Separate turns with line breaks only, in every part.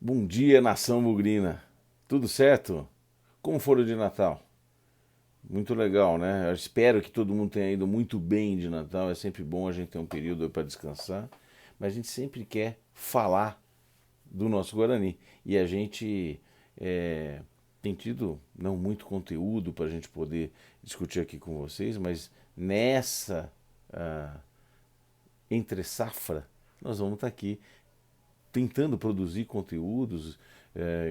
Bom dia, nação bugrina. Tudo certo? Como foi o de Natal? Muito legal, né? Eu espero que todo mundo tenha ido muito bem de Natal. É sempre bom a gente ter um período para descansar, mas a gente sempre quer falar do nosso Guarani. E a gente tem tido não muito conteúdo para a gente poder discutir aqui com vocês, mas nessa ah, entre safra nós vamos estar aqui tentando produzir conteúdos,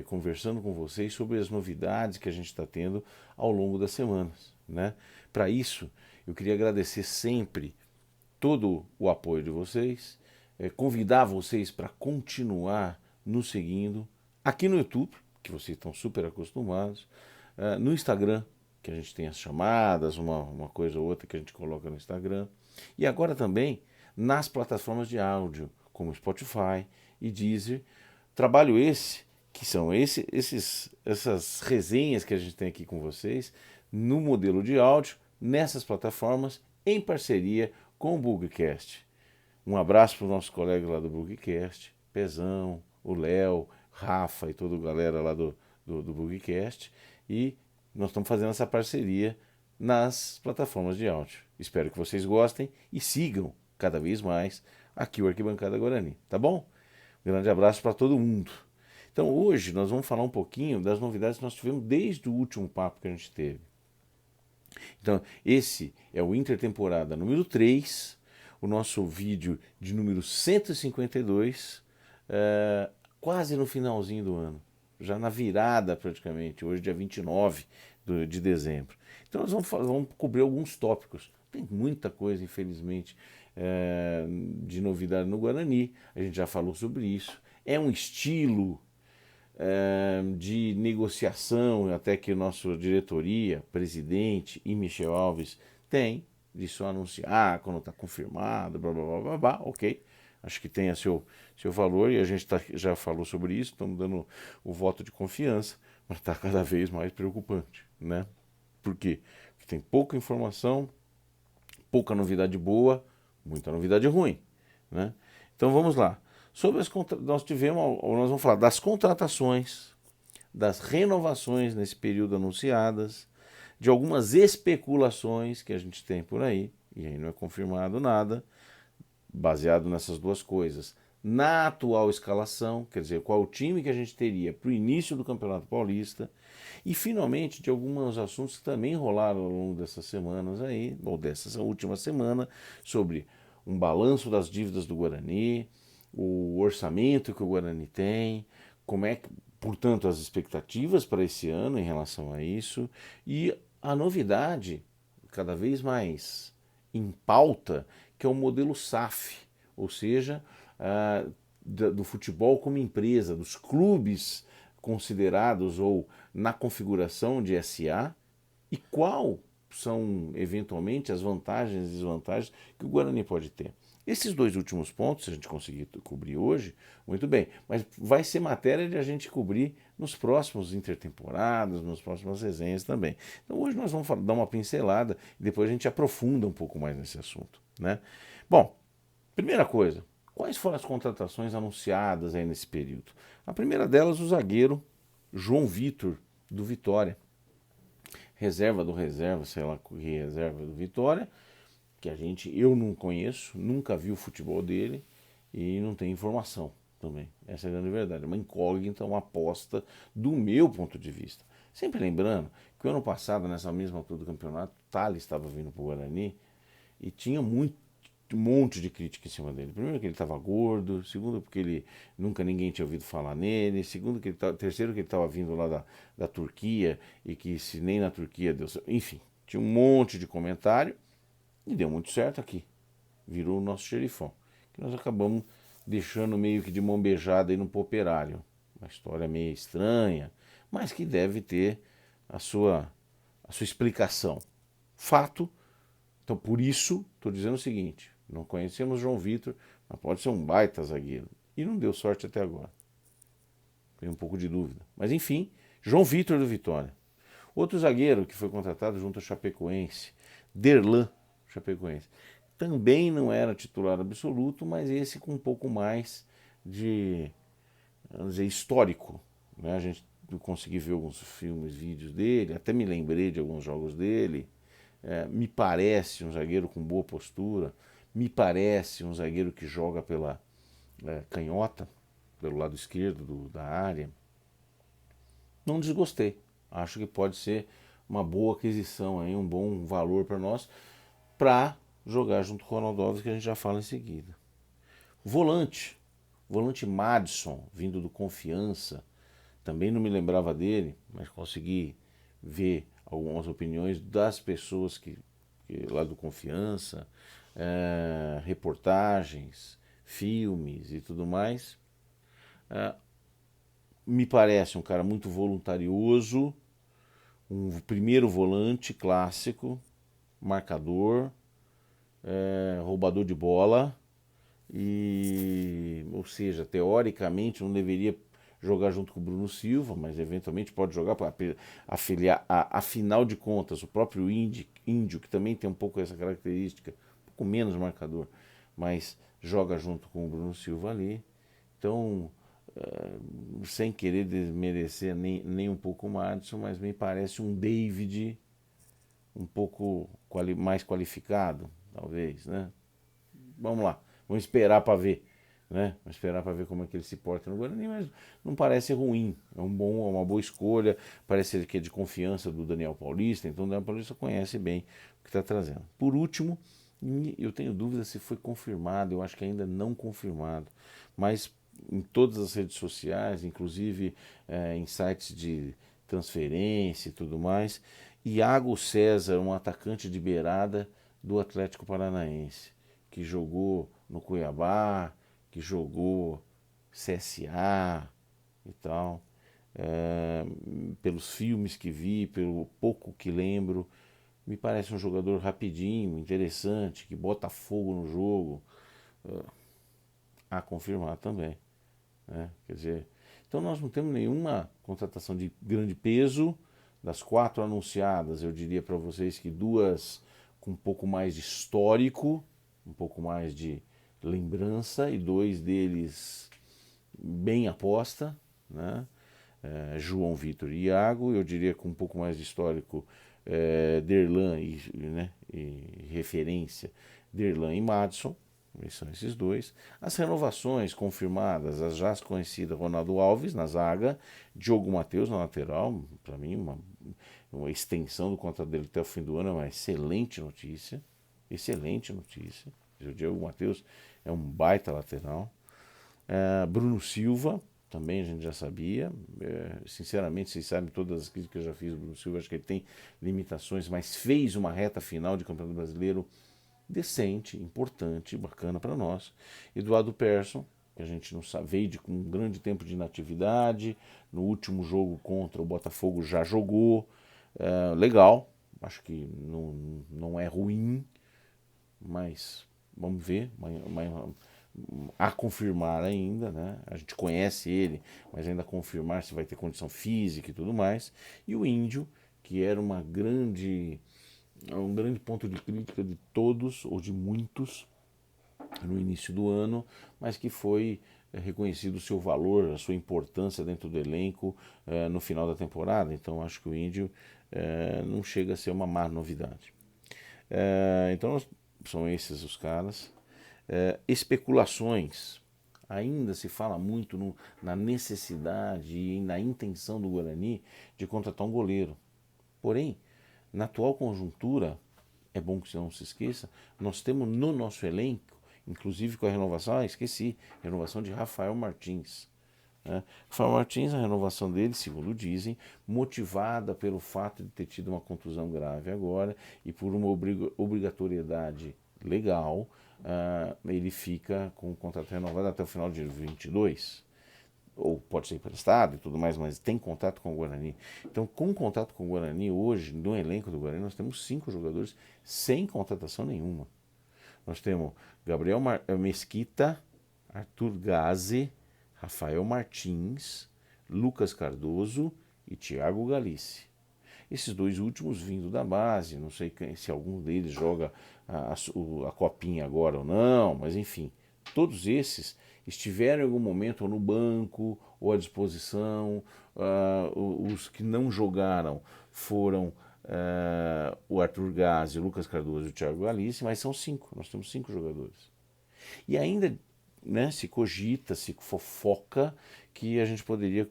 conversando com vocês sobre as novidades que a gente está tendo ao longo das semanas. Né? Para isso, eu queria agradecer sempre todo o apoio de vocês, convidar vocês para continuar nos seguindo aqui no YouTube, que vocês estão super acostumados, no Instagram, que a gente tem as chamadas, uma coisa ou outra que a gente coloca no Instagram, e agora também nas plataformas de áudio, como Spotify e Deezer. Trabalho esse, que são essas resenhas que a gente tem aqui com vocês, no modelo de áudio, nessas plataformas, em parceria com o Bugcast. Um abraço para os nossos colegas lá do Bugcast, Pezão, o Léo, Rafa e toda a galera lá do Bugcast. E nós estamos fazendo essa parceria nas plataformas de áudio. Espero que vocês gostem e sigam cada vez mais aqui o Arquibancada Guarani, tá bom? Um grande abraço para todo mundo. Então hoje nós vamos falar um pouquinho das novidades que nós tivemos desde o último papo que a gente teve. Então, esse é o Intertemporada número 3, o nosso vídeo de número 152, quase no finalzinho do ano, já na virada praticamente, hoje dia 29 de dezembro. Então nós vamos cobrir alguns tópicos. Tem muita coisa, infelizmente, de novidade no Guarani, a gente já falou sobre isso. É um estilo de negociação, até que nossa diretoria, presidente e Michel Alves tem, de só anunciar quando está confirmado, blá blá blá blá blá, ok. Acho que tem seu valor e a gente já falou sobre isso, estamos dando o voto de confiança, mas está cada vez mais preocupante, né? Por quê? Porque tem pouca informação, pouca novidade boa, muita novidade ruim, né? Então vamos lá. Nós vamos falar das contratações, das renovações nesse período anunciadas, de algumas especulações que a gente tem por aí, e aí não é confirmado nada, baseado nessas duas coisas. Na atual escalação, quer dizer, qual o time que a gente teria para o início do Campeonato Paulista, e finalmente de alguns assuntos que também rolaram ao longo dessas semanas aí, ou dessa última semana, sobre um balanço das dívidas do Guarani, o orçamento que o Guarani tem, como é que, portanto, as expectativas para esse ano em relação a isso, e a novidade cada vez mais em pauta, que é o modelo SAF, ou seja, do futebol como empresa, dos clubes considerados ou na configuração de SA, e qual são eventualmente as vantagens e desvantagens que o Guarani pode ter. Esses dois últimos pontos, se a gente conseguir cobrir hoje, muito bem, mas vai ser matéria de a gente cobrir nos próximos intertemporadas, nas próximas resenhas também. Então hoje nós vamos dar uma pincelada e depois a gente aprofunda um pouco mais nesse assunto. Né? Bom, primeira coisa, quais foram as contratações anunciadas aí nesse período? A primeira delas, o zagueiro João Vitor, do Vitória. Reserva do reserva, sei lá que reserva do Vitória, que eu não conheço, nunca vi o futebol dele e não tenho informação também. Essa é a grande verdade. É uma incógnita, uma aposta do meu ponto de vista. Sempre lembrando que o ano passado, nessa mesma altura do campeonato, o Thales estava vindo para o Guarani e tinha um monte de crítica em cima dele. Primeiro que ele estava gordo, segundo porque ninguém tinha ouvido falar nele, terceiro que ele estava vindo lá da Turquia e que se nem na Turquia deu certo. Enfim, tinha um monte de comentário e deu muito certo aqui. Virou o nosso xerifão. Que nós acabamos deixando meio que de mão beijada aí no Poperário. Uma história meio estranha, mas que deve ter a sua explicação. Fato. Então, por isso, estou dizendo o seguinte: não conhecemos João Vitor, mas pode ser um baita zagueiro. E não deu sorte até agora. Tenho um pouco de dúvida. Mas enfim, João Vitor do Vitória. Outro zagueiro que foi contratado junto ao Chapecoense, Derlan, Chapecoense. Também não era titular absoluto, mas esse com um pouco mais de vamos dizer, histórico, né? A gente consegui ver alguns filmes, vídeos dele, até me lembrei de alguns jogos dele. Me parece um zagueiro com boa postura, me parece um zagueiro que joga pela canhota, pelo lado esquerdo da área. Não desgostei. Acho que pode ser uma boa aquisição, aí, um bom valor para nós, para jogar junto com o Ronaldo Alves, que a gente já fala em seguida. Volante. Volante Madison, vindo do Confiança. Também não me lembrava dele, mas consegui ver algumas opiniões das pessoas que lá do Confiança, reportagens, filmes e tudo mais. Me parece um cara muito voluntarioso, um primeiro volante clássico, marcador, roubador de bola, ou seja, teoricamente não deveria jogar junto com o Bruno Silva, mas eventualmente pode jogar para afiliar. Afinal de contas, o próprio Índio, que também tem um pouco essa característica, um pouco menos marcador, mas joga junto com o Bruno Silva ali. Então, sem querer desmerecer nem um pouco o Madison, mas me parece um David um pouco mais qualificado, talvez, né? Vamos lá, vamos esperar para ver, né? Vamos esperar para ver como é que ele se porta no Guarani, mas não parece ruim, é uma boa escolha, parece que é de confiança do Daniel Paulista, então o Daniel Paulista conhece bem o que está trazendo. Por último, eu tenho dúvida se foi confirmado, eu acho que ainda não confirmado, mas em todas as redes sociais, inclusive em sites de transferência e tudo mais, Iago César, um atacante de beirada do Atlético Paranaense, que jogou no Cuiabá, que jogou CSA e tal. Pelos filmes que vi, pelo pouco que lembro, me parece um jogador rapidinho, interessante, que bota fogo no jogo. A confirmar também, né? Quer dizer, então nós não temos nenhuma contratação de grande peso. Das 4 anunciadas, eu diria para vocês que 2 com um pouco mais de histórico, um pouco mais de lembrança, e 2 deles bem aposta, né? João Vitor e Iago, eu diria com um pouco mais de histórico, Derlan e referência, Derlan e Madison. São esses 2. As renovações confirmadas, as já conhecidas, Ronaldo Alves na zaga, Diogo Matheus na lateral, para mim uma extensão do contrato dele até o fim do ano, é uma excelente notícia, excelente notícia. O Diogo Matheus é um baita lateral. Bruno Silva, também a gente já sabia, sinceramente, vocês sabem todas as críticas que eu já fiz do Bruno Silva, acho que ele tem limitações, mas fez uma reta final de Campeonato Brasileiro decente, importante, bacana para nós. Eduardo Persson, que a gente não sabe, veio com um grande tempo de inatividade, no último jogo contra o Botafogo já jogou, legal, acho que não é ruim, mas vamos ver, a confirmar ainda, né? A gente conhece ele, mas ainda a confirmar se vai ter condição física e tudo mais. E o Índio, que era um grande ponto de crítica de todos, ou de muitos, no início do ano, mas que foi reconhecido o seu valor, a sua importância dentro do elenco no final da temporada. Então acho que o Índio não chega a ser uma má novidade. Então são esses os caras. Especulações. Ainda se fala muito na necessidade e na intenção do Guarani de contratar um goleiro. Porém, na atual conjuntura, é bom que você não se esqueça, nós temos no nosso elenco, inclusive com a renovação, renovação de Rafael Martins. Rafael Martins, a renovação dele, segundo dizem, motivada pelo fato de ter tido uma contusão grave agora e por uma obrigatoriedade legal, ele fica com o contrato renovado até o final de 2022. Ou pode ser emprestado e tudo mais, mas tem contato com o Guarani. Então, com contato com o Guarani, hoje, no elenco do Guarani, nós temos 5 jogadores sem contratação nenhuma. Nós temos Gabriel Mesquita, Arthur Gaze, Rafael Martins, Lucas Cardoso e Thiago Galice. Esses 2 últimos vindo da base, não sei se algum deles joga a copinha agora ou não, mas enfim, todos esses estiveram em algum momento ou no banco ou à disposição. Os que não jogaram foram o Arthur Gazzi, o Lucas Cardoso e o Thiago Galice, mas são 5, nós temos 5 jogadores. E ainda, né, se cogita, se fofoca que a gente poderia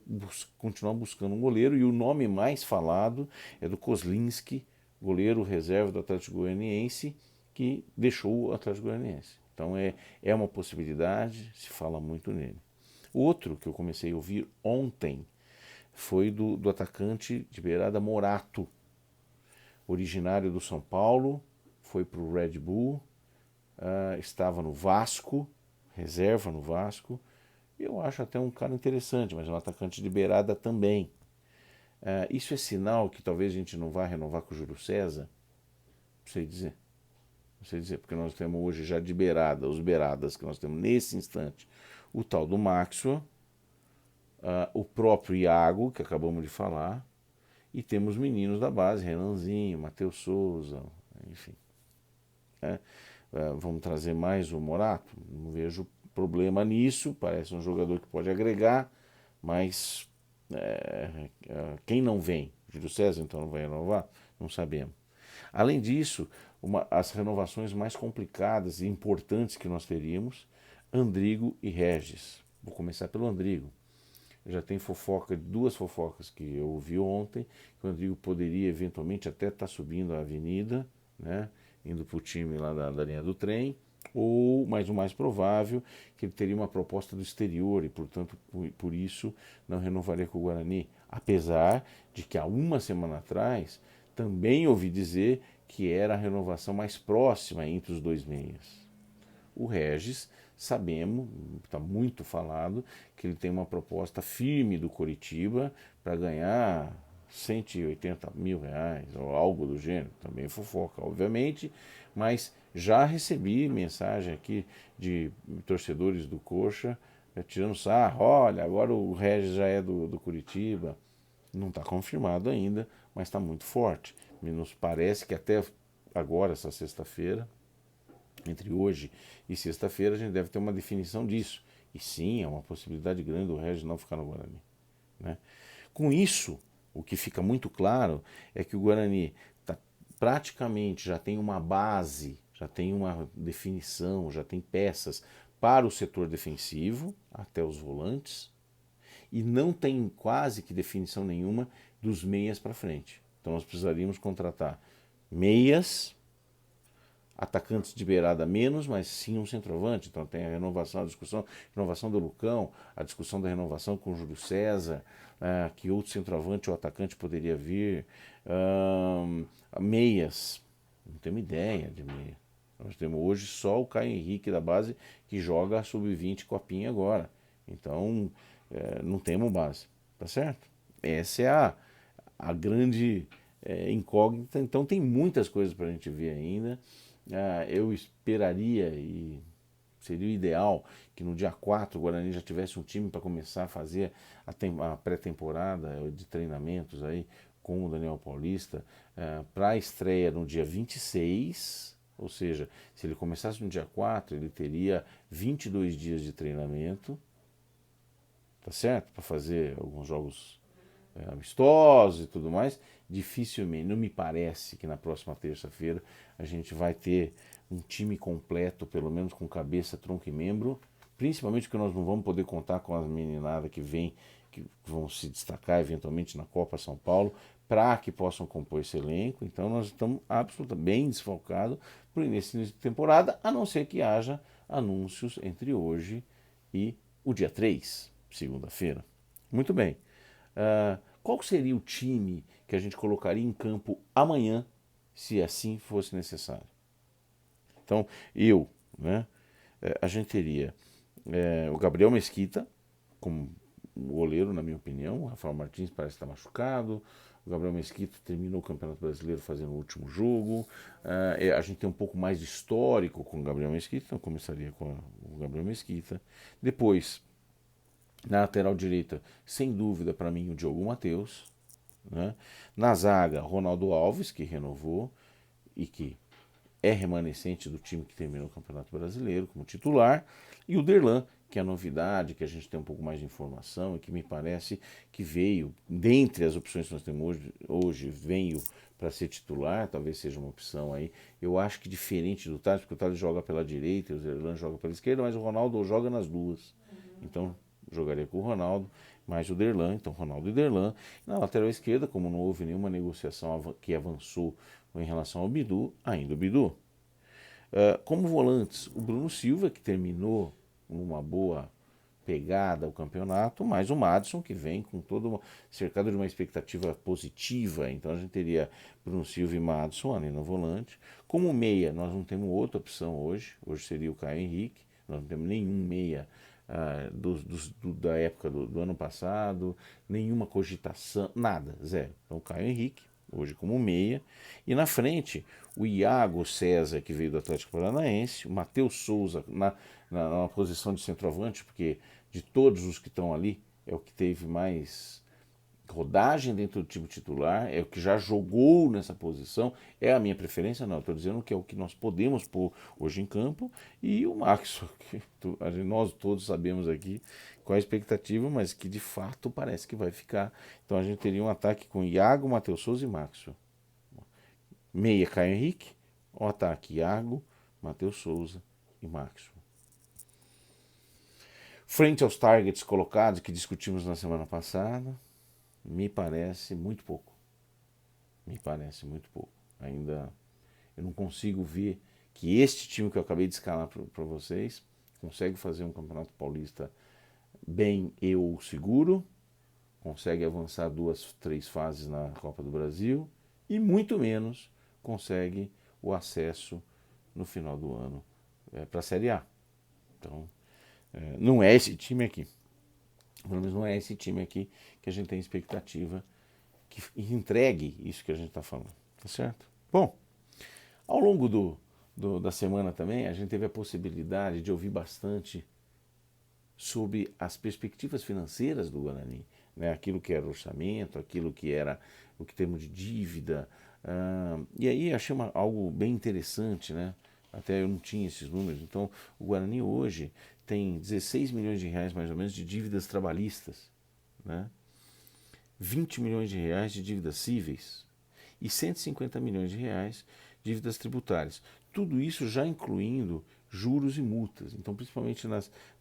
continuar buscando um goleiro, e o nome mais falado é do Kozlinski, goleiro reserva do Atlético Goianiense, que deixou o Atlético Goianiense. Então é uma possibilidade, se fala muito nele. Outro que eu comecei a ouvir ontem foi do atacante de beirada Morato, originário do São Paulo, foi para o Red Bull, estava no Vasco, reserva no Vasco. Eu acho até um cara interessante, mas é um atacante de beirada também. Isso é sinal que talvez a gente não vá renovar com o Júlio César? Não sei dizer. Não sei dizer, porque nós temos hoje já de beirada, os beiradas que nós temos nesse instante, o tal do Maxwell, o próprio Iago, que acabamos de falar, e temos meninos da base, Renanzinho, Matheus Souza, enfim. Vamos trazer mais o Morato? Não vejo problema nisso, parece um jogador que pode agregar, mas quem não vem? Júlio César então não vai renovar? Não sabemos. Além disso, as renovações mais complicadas e importantes que nós teríamos, Andrigo e Regis. Vou começar pelo Andrigo. Já tem duas fofocas que eu ouvi ontem, que o Andrigo poderia eventualmente até estar subindo a avenida, né, indo para o time lá da linha do trem, mas o mais provável que ele teria uma proposta do exterior e, portanto, por isso não renovaria com o Guarani. Apesar de que há uma semana atrás também ouvi dizer que era a renovação mais próxima entre os dois meias. O Regis, sabemos, está muito falado, que ele tem uma proposta firme do Coritiba para ganhar 180 mil reais ou algo do gênero. Também fofoca, obviamente, mas já recebi mensagem aqui de torcedores do Coxa tirando sarro. Olha, agora o Regis já é do Coritiba. Não está confirmado ainda, mas está muito forte. Nos parece que até agora, essa sexta-feira, entre hoje e sexta-feira, a gente deve ter uma definição disso. E sim, é uma possibilidade grande do Regis não ficar no Guarani, né? Com isso, o que fica muito claro é que o Guarani praticamente já tem uma base, já tem uma definição, já tem peças para o setor defensivo, até os volantes, e não tem quase que definição nenhuma dos meias para frente. Então nós precisaríamos contratar meias, atacantes de beirada menos, mas sim um centroavante. Então tem a renovação, renovação do Lucão, a discussão da renovação com o Júlio César, que outro centroavante ou atacante poderia vir. Meias, não temos ideia de meia. Nós temos hoje só o Caio Henrique da base que joga a sub-20 copinha agora. Então não temos base, tá certo? Essa é a grande incógnita. Então tem muitas coisas para a gente ver ainda. Eu esperaria e seria o ideal que no dia 4 o Guarani já tivesse um time para começar a fazer a pré-temporada de treinamentos aí com o Daniel Paulista para a estreia no dia 26, ou seja, se ele começasse no dia 4 ele teria 22 dias de treinamento, tá certo? Para fazer alguns jogos amistosos e tudo mais. Dificilmente, não me parece que na próxima terça-feira a gente vai ter um time completo, pelo menos com cabeça, tronco e membro, principalmente porque nós não vamos poder contar com as meninadas que vão se destacar eventualmente na Copa São Paulo, para que possam compor esse elenco. Então nós estamos absolutamente bem desfalcados por início de temporada, a não ser que haja anúncios entre hoje e o dia 3, segunda-feira. Muito bem. Qual seria o time que a gente colocaria em campo amanhã, se assim fosse necessário? Então, a gente teria o Gabriel Mesquita como goleiro, na minha opinião. O Rafael Martins parece estar machucado. O Gabriel Mesquita terminou o Campeonato Brasileiro fazendo o último jogo. A gente tem um pouco mais de histórico com o Gabriel Mesquita, então começaria com o Gabriel Mesquita. Depois, na lateral direita, sem dúvida para mim, o Diogo Matheus, né? Na zaga, Ronaldo Alves, que renovou e que é remanescente do time que terminou o Campeonato Brasileiro como titular, e o Derlan, que a novidade, que a gente tem um pouco mais de informação e que me parece que veio, dentre as opções que nós temos hoje veio para ser titular, talvez seja uma opção aí. Eu acho que diferente do Thales, porque o Thales joga pela direita e o Zerlan joga pela esquerda, mas o Ronaldo joga nas duas. Então, jogaria com o Ronaldo, mais o Derlan, então Ronaldo e Derlan. Na lateral esquerda, como não houve nenhuma negociação que avançou em relação ao Bidu, ainda o Bidu. Como volantes, o Bruno Silva, que terminou numa boa pegada o campeonato, mais o Maddison, que vem com cercado de uma expectativa positiva. Então a gente teria Bruno Silva e Maddison ali no volante. Como meia, nós não temos outra opção hoje. Hoje seria o Caio Henrique. Nós não temos nenhum meia da época do ano passado, nenhuma cogitação, nada, zero. Então o Caio Henrique, hoje como meia. E na frente, o Iago César, que veio do Atlético Paranaense, o Matheus Souza na posição de centroavante, porque de todos os que estão ali, é o que teve mais rodagem dentro do time titular, é o que já jogou nessa posição, é a minha preferência, não, estou dizendo que é o que nós podemos pôr hoje em campo, e o Maxwell, que nós todos sabemos aqui qual é a expectativa, mas que de fato parece que vai ficar. Então a gente teria um ataque com Iago, Matheus Souza e Maxwell. Meia Caio Henrique, o ataque Iago, Matheus Souza e Maxwell. Frente aos targets colocados que discutimos na semana passada, me parece muito pouco. Me parece muito pouco. Ainda eu não consigo ver que este time que eu acabei de escalar para vocês consegue fazer um Campeonato Paulista bem e ou seguro, consegue avançar 2, 3 fases na Copa do Brasil e muito menos consegue o acesso no final do ano para a Série A. Então, não é esse time aqui. Pelo menos não é esse time aqui que a gente tem expectativa que entregue isso que a gente está falando. Tá certo? Bom, ao longo da semana também a gente teve a possibilidade de ouvir bastante sobre as perspectivas financeiras do Guarani, né? Aquilo que era orçamento, aquilo que era o que temos de dívida. E aí achei algo bem interessante, né? Até eu não tinha esses números. Então, o Guarani hoje tem 16 milhões de reais, mais ou menos, de dívidas trabalhistas, né? 20 milhões de reais de dívidas cíveis e 150 milhões de reais de dívidas tributárias. Tudo isso já incluindo juros e multas. Então, principalmente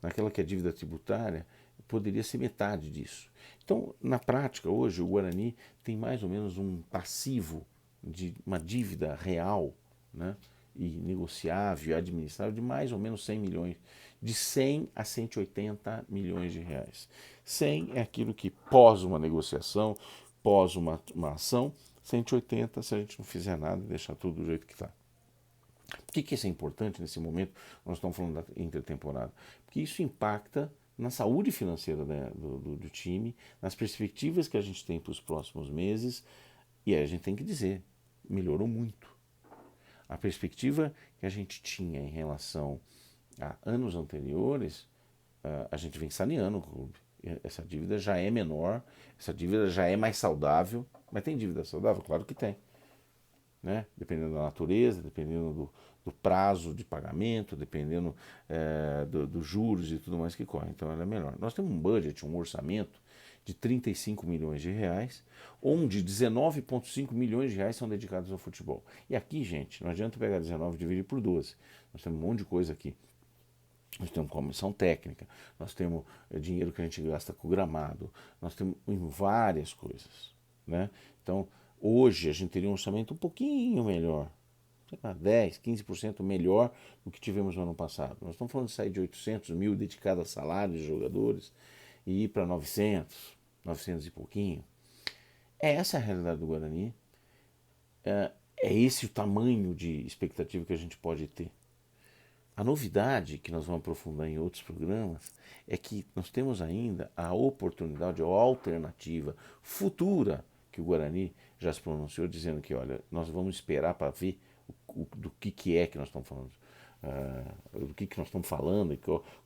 naquela que é dívida tributária, poderia ser metade disso. Então, na prática, hoje, o Guarani tem mais ou menos um passivo de uma dívida real, né, e negociável, administrável, de mais ou menos 100 milhões, de 100 a 180 milhões de reais. 100 é aquilo que pós uma negociação, pós uma ação, 180 se a gente não fizer nada e deixar tudo do jeito que está. Por que isso é importante nesse momento? Nós estamos falando da intertemporada. Porque isso impacta na saúde financeira do time, nas perspectivas que a gente tem para os próximos meses, e aí a gente tem que dizer, melhorou muito. A perspectiva que a gente tinha em relação a anos anteriores, a gente vem saneando o clube. Essa dívida já é menor, essa dívida já é mais saudável, mas tem dívida saudável? Claro que tem. Né? Dependendo da natureza, dependendo do prazo de pagamento, dependendo dos juros e tudo mais que corre. Então ela é melhor. Nós temos um budget, um orçamento de 35 milhões de reais, onde 19,5 milhões de reais são dedicados ao futebol. E aqui, gente, não adianta pegar 19 e dividir por 12. Nós temos um monte de coisa aqui. Nós temos comissão técnica, nós temos dinheiro que a gente gasta com o gramado, nós temos várias coisas. Né? Então, hoje a gente teria um orçamento um pouquinho melhor, 10, 15% melhor do que tivemos no ano passado. Nós estamos falando de sair de 800 mil dedicado a salários de jogadores e ir para 900, 900 e pouquinho. Essa é a realidade do Guarani. É esse o tamanho de expectativa que a gente pode ter. A novidade, que nós vamos aprofundar em outros programas, é que nós temos ainda a oportunidade ou a alternativa futura que o Guarani já se pronunciou, dizendo que, olha, nós vamos esperar para ver do que é que nós estamos falando, do que nós estamos falando,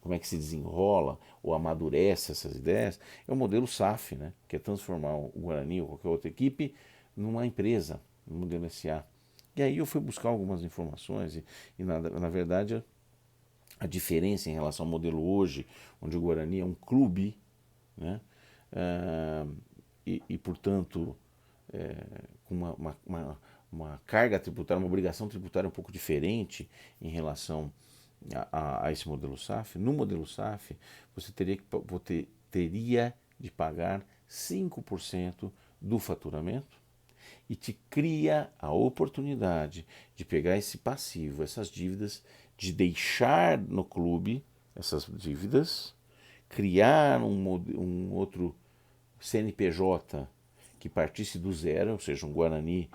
como é que se desenrola ou amadurece essas ideias. É o modelo SAF, né, que é transformar o Guarani ou qualquer outra equipe numa empresa, no modelo SA. E aí eu fui buscar algumas informações e na verdade, a diferença em relação ao modelo hoje, onde o Guarani é um clube, né? Portanto, com uma carga tributária, uma obrigação tributária um pouco diferente em relação a esse modelo SAF. No modelo SAF, você teria de pagar 5% do faturamento e te cria a oportunidade de pegar esse passivo, essas dívidas, de deixar no clube essas dívidas, criar um outro CNPJ que partisse do zero, ou seja, um Guarani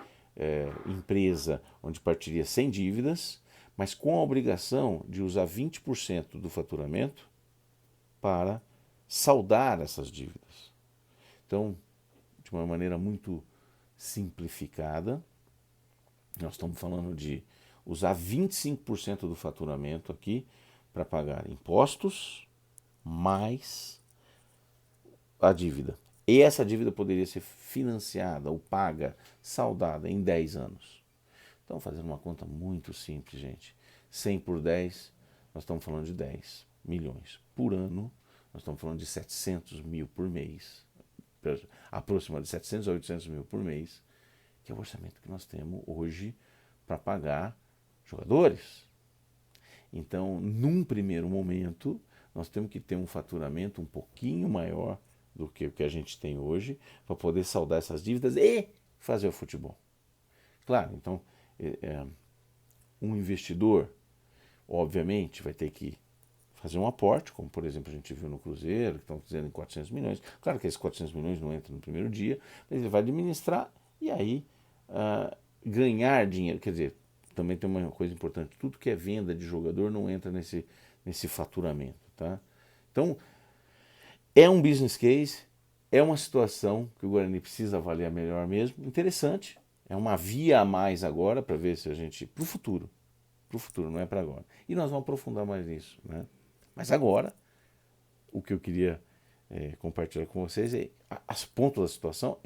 empresa onde partiria sem dívidas, mas com a obrigação de usar 20% do faturamento para saldar essas dívidas. Então, de uma maneira muito simplificada, nós estamos falando de usar 25% do faturamento aqui para pagar impostos mais a dívida. E essa dívida poderia ser financiada ou paga, saldada em 10 anos. Então, fazendo uma conta muito simples, gente. 100 por 10, nós estamos falando de 10 milhões. Por ano, nós estamos falando de 700 mil por mês. Aproximadamente de 700 a 800 mil por mês, que é o orçamento que nós temos hoje para pagar jogadores. Então, num primeiro momento, nós temos que ter um faturamento um pouquinho maior do que o que a gente tem hoje para poder saldar essas dívidas e fazer o futebol. Claro, então, um investidor, obviamente, vai ter que fazer um aporte, como por exemplo a gente viu no Cruzeiro, que estão dizendo em 400 milhões. Claro que esses 400 milhões não entram no primeiro dia, mas ele vai administrar e aí ganhar dinheiro. Quer dizer, também tem uma coisa importante, tudo que é venda de jogador não entra nesse faturamento. Tá? Então, é um business case, é uma situação que o Guarani precisa avaliar melhor mesmo. Interessante, é uma via a mais agora para ver se a gente... Para o futuro, não é para agora. E nós vamos aprofundar mais nisso, né? Mas agora, o que eu queria compartilhar com vocês é as pontos da situação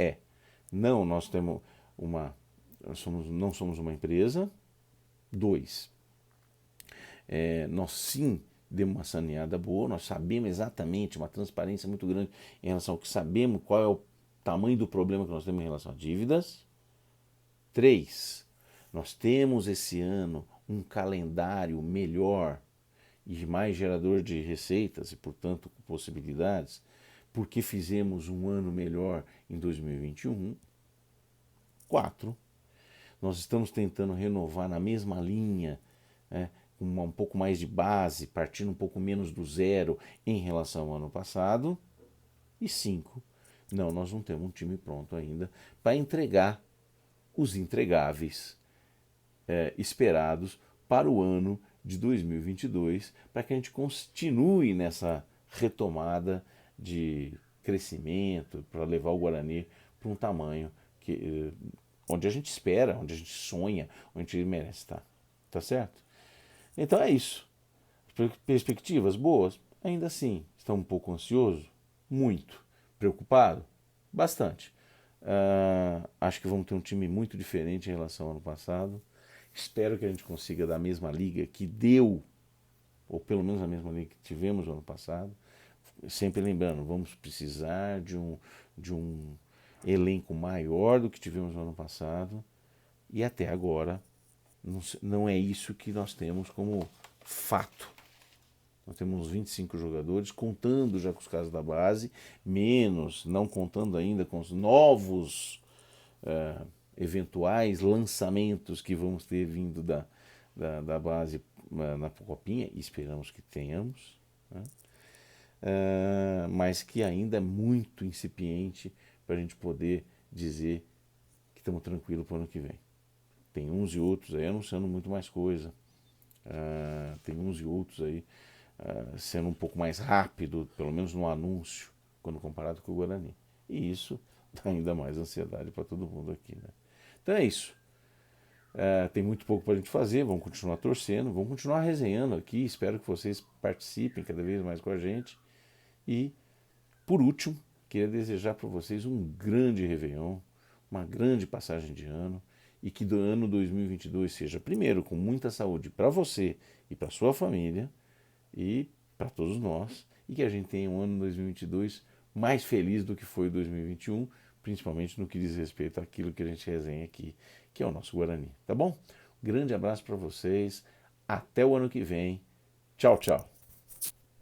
não, nós temos não somos uma empresa. 2, nós sim demos uma saneada boa, nós sabemos exatamente, uma transparência muito grande em relação ao que sabemos, qual é o tamanho do problema que nós temos em relação a dívidas. 3, nós temos esse ano um calendário melhor e mais gerador de receitas e, portanto, possibilidades, porque fizemos um ano melhor em 2021. 4, nós estamos tentando renovar na mesma linha, com um pouco mais de base, partindo um pouco menos do zero em relação ao ano passado. E 5, não, nós não temos um time pronto ainda para entregar os entregáveis esperados para o ano de 2022, para que a gente continue nessa retomada de crescimento, para levar o Guarani para um tamanho onde a gente espera, onde a gente sonha, onde a gente merece estar. Tá certo? Então é isso. Perspectivas boas? Ainda assim. Estamos um pouco ansioso? Muito. Preocupado? Bastante. Acho que vamos ter um time muito diferente em relação ao ano passado. Espero que a gente consiga dar a mesma liga que deu, ou pelo menos a mesma liga que tivemos no ano passado. Sempre lembrando, vamos precisar de um elenco maior do que tivemos no ano passado. E até agora não é isso que nós temos como fato. Nós temos 25 jogadores, contando já com os casos da base, menos, não contando ainda com os novos eventuais lançamentos que vamos ter vindo da base na Copinha, e esperamos que tenhamos, né? Mas que ainda é muito incipiente para a gente poder dizer que estamos tranquilos para o ano que vem. Tem uns e outros aí anunciando muito mais coisa, tem uns e outros aí sendo um pouco mais rápido, pelo menos no anúncio, quando comparado com o Guarani. E isso dá ainda mais ansiedade para todo mundo aqui, né? Então é isso. Tem muito pouco para a gente fazer, vamos continuar torcendo, vamos continuar resenhando aqui, espero que vocês participem cada vez mais com a gente. E, por último, queria desejar para vocês um grande Réveillon, uma grande passagem de ano, e que do ano 2022 seja, primeiro, com muita saúde para você e para sua família, e para todos nós, e que a gente tenha um ano 2022 mais feliz do que foi 2021, principalmente no que diz respeito àquilo que a gente resenha aqui, que é o nosso Guarani, tá bom? Um grande abraço para vocês, até o ano que vem, tchau, tchau.